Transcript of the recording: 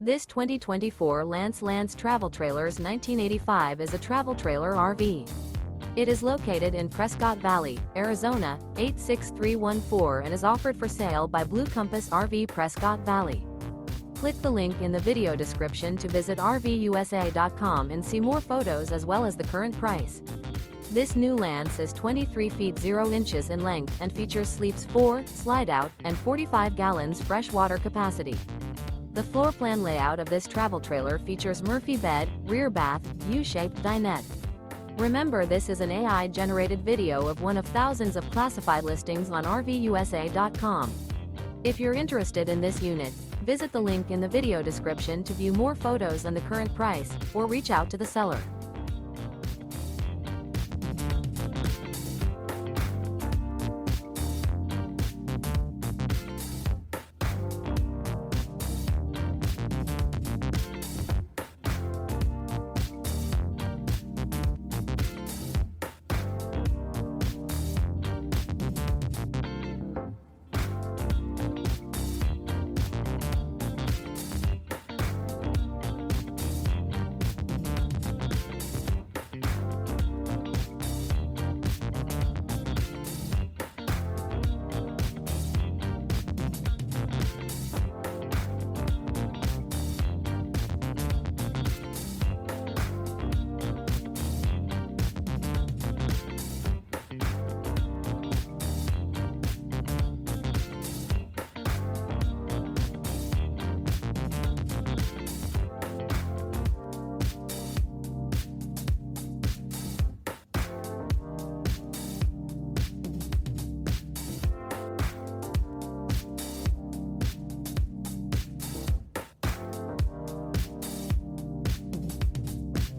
This 2024 Lance Travel Trailers 1985 is a travel trailer RV. It is located in Prescott Valley, Arizona, 86314 and is offered for sale by Blue Compass RV Prescott Valley. Click the link in the video description to visit RVUSA.com and see more photos as well as the current price. This new Lance is 23 feet 0 inches in length and features sleeps 4, slide-out, and 45 gallons fresh water capacity. The floor plan layout of this travel trailer features Murphy bed, rear bath, U-shaped dinette. Remember, this is an AI-generated video of one of thousands of classified listings on RVUSA.com. If you're interested in this unit, visit the link in the video description to view more photos and the current price, or reach out to the seller.